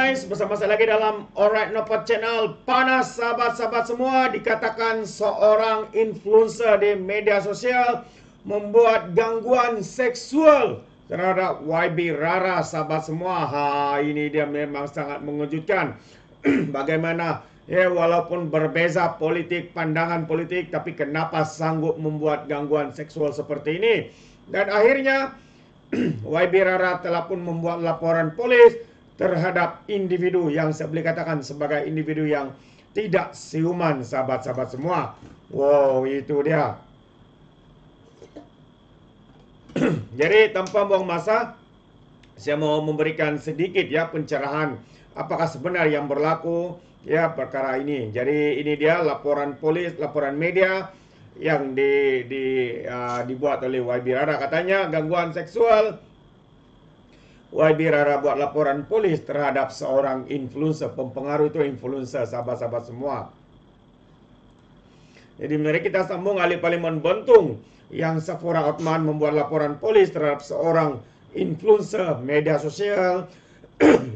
guys, bersama saya lagi dalam Alright Nopot Channel. Panas sahabat-sahabat semua, dikatakan seorang influencer di media sosial membuat gangguan seksual terhadap YB Rara sahabat semua. Ini dia memang sangat mengejutkan. Bagaimana walaupun berbeza politik, pandangan politik, tapi kenapa sanggup membuat gangguan seksual seperti ini? Dan akhirnya YB Rara telah pun membuat laporan polis terhadap individu yang saya boleh katakan sebagai individu yang tidak siuman sahabat-sahabat semua. Wow, itu dia. Jadi tanpa buang masa, saya mau memberikan sedikit pencerahan apakah sebenar yang berlaku perkara ini. Jadi ini dia laporan polis, laporan media yang dibuat oleh YB Rara. Katanya gangguan seksual. YB Rara buat laporan polis terhadap seorang influencer, pempengaruh itu influencer sahabat-sahabat semua. Jadi mari kita sambung ahli Parlimen Bentung yang Safura Othman membuat laporan polis terhadap seorang influencer media sosial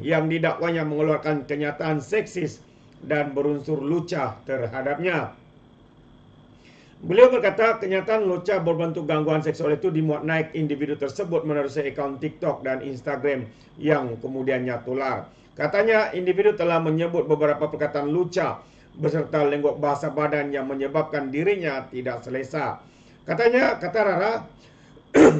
yang didakwanya mengeluarkan kenyataan seksis dan berunsur lucah terhadapnya. Beliau berkata kenyataan lucah berbentuk gangguan seksual itu dimuat naik individu tersebut menerusi akaun TikTok dan Instagram yang kemudiannya tular. Katanya individu telah menyebut beberapa perkataan lucah beserta lenggok bahasa badan yang menyebabkan dirinya tidak selesa. Katanya, kata Rara,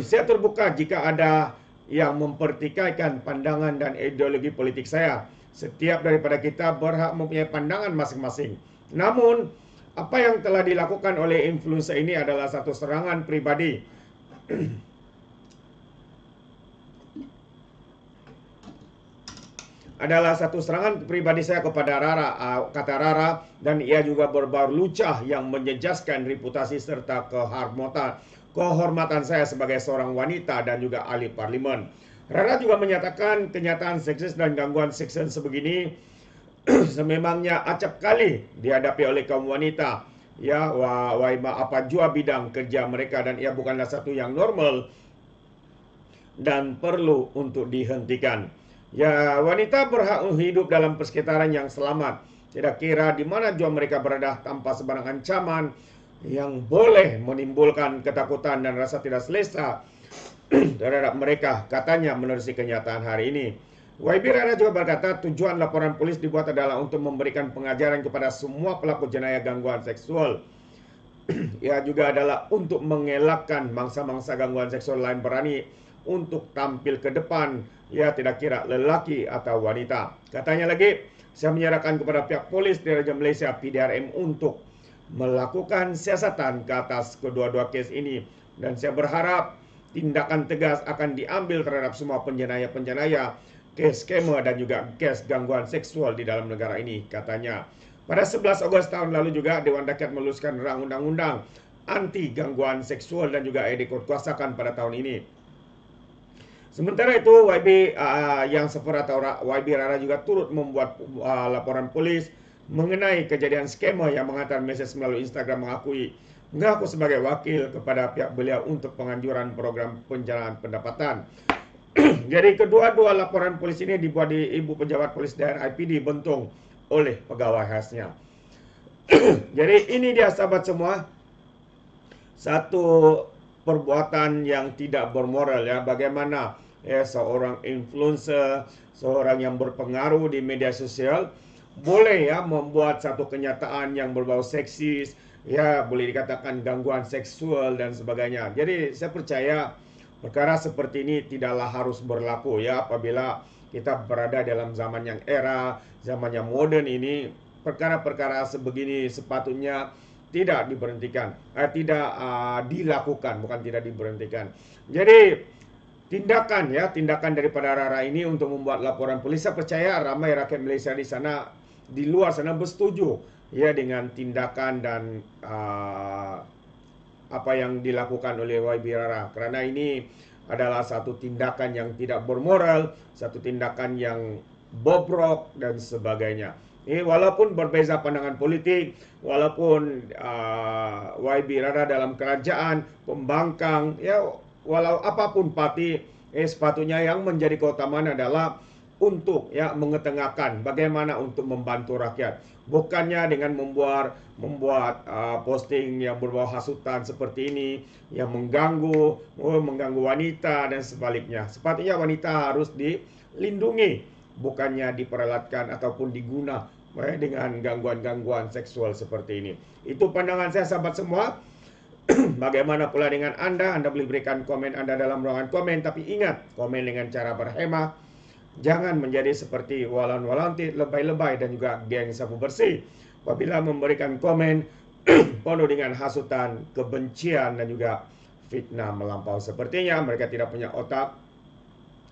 saya terbuka jika ada yang mempertikaikan pandangan dan ideologi politik saya. Setiap daripada kita berhak mempunyai pandangan masing-masing. Namun, apa yang telah dilakukan oleh influencer ini adalah satu serangan pribadi. Adalah satu serangan pribadi saya kepada Rara, kata Rara, dan ia juga berbau lucah yang menjejaskan reputasi serta kehormatan saya sebagai seorang wanita dan juga ahli parlimen. Rara juga menyatakan kenyataan seksis dan gangguan seksual sebegini sememangnya acap kali dihadapi oleh kaum wanita. Apa jua bidang kerja mereka dan ia bukanlah satu yang normal dan perlu untuk dihentikan. Wanita berhak hidup dalam persekitaran yang selamat. Tidak kira di mana jua mereka berada tanpa sebarang ancaman yang boleh menimbulkan ketakutan dan rasa tidak selesa terhadap mereka, katanya menerusi kenyataan hari ini. YB Rara juga berkata tujuan laporan polis dibuat adalah untuk memberikan pengajaran kepada semua pelaku jenayah gangguan seksual. Ia juga adalah untuk mengelakkan mangsa-mangsa gangguan seksual lain berani untuk tampil ke depan, tidak kira lelaki atau wanita. Katanya lagi, saya menyerahkan kepada pihak polis di Raja Malaysia PDRM untuk melakukan siasatan ke atas kedua-dua kes ini. Dan saya berharap tindakan tegas akan diambil terhadap semua penjenayah-penjenayah kes skema dan juga kes gangguan seksual di dalam negara ini, katanya. Pada 11 Ogos tahun lalu juga Dewan Rakyat meluluskan rang undang-undang anti gangguan seksual dan juga dikuatkuasakan pada tahun ini. Sementara itu yang Safura atau YB Rara juga turut membuat laporan polis mengenai kejadian skema yang mengantar mesej melalui Instagram mengaku sebagai wakil kepada pihak beliau untuk penganjuran program penjanaan pendapatan. Jadi kedua-dua laporan polis ini dibuat di Ibu Pejabat Polis Daerah IPD Bentung oleh pegawai khasnya. Jadi ini dia sahabat semua, satu perbuatan yang tidak bermoral bagaimana seorang influencer, seorang yang berpengaruh di media sosial boleh membuat satu kenyataan yang berbau seksis, boleh dikatakan gangguan seksual dan sebagainya. Jadi saya percaya perkara seperti ini tidaklah harus berlaku apabila kita berada dalam zaman yang zaman yang moden ini. Perkara-perkara sebegini sepatutnya tidak diberhentikan, tidak dilakukan, bukan tidak diberhentikan. Jadi tindakan daripada Rara ini untuk membuat laporan polis, saya percaya ramai rakyat Malaysia di sana, di luar sana bersetuju dengan tindakan dan apa yang dilakukan oleh YB Rara, kerana ini adalah satu tindakan yang tidak bermoral, satu tindakan yang bobrok dan sebagainya. Walaupun berbeza pandangan politik, walaupun YB Rara dalam kerajaan, pembangkang, walau apapun parti, sepatutnya yang menjadi keutamaan adalah untuk ya mengetengahkan bagaimana untuk membantu rakyat, bukannya dengan membuat posting yang berbau hasutan seperti ini yang mengganggu wanita dan sebaliknya. Sepatutnya wanita harus dilindungi, bukannya diperalatkan ataupun diguna dengan gangguan-gangguan seksual seperti ini. Itu pandangan saya sahabat semua. Bagaimana pula dengan Anda? Anda boleh berikan komen Anda dalam ruangan komen, tapi ingat, komen dengan cara berhemah. Jangan menjadi seperti walan-walantit, lebay-lebay dan juga geng sapu bersih. Apabila memberikan komen penuh dengan hasutan, kebencian dan juga fitnah melampau. Sepertinya mereka tidak punya otak.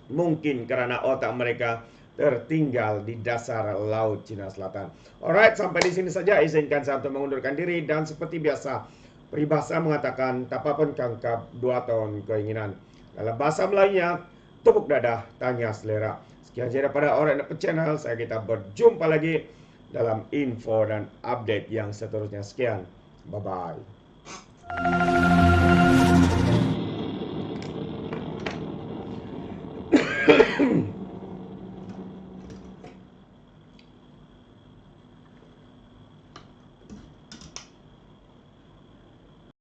Mungkin karena otak mereka tertinggal di dasar Laut Cina Selatan. Alright, sampai di sini saja. Izinkan saya untuk mengundurkan diri, dan seperti biasa, peribahasa mengatakan tak apa pun kangkap 2 tahun keinginan. Dalam bahasa Melayunya, tepuk dadah, tanya selera. Sekian saja daripada Alright Channel. Kita berjumpa lagi dalam info dan update yang seterusnya. Sekian, bye-bye.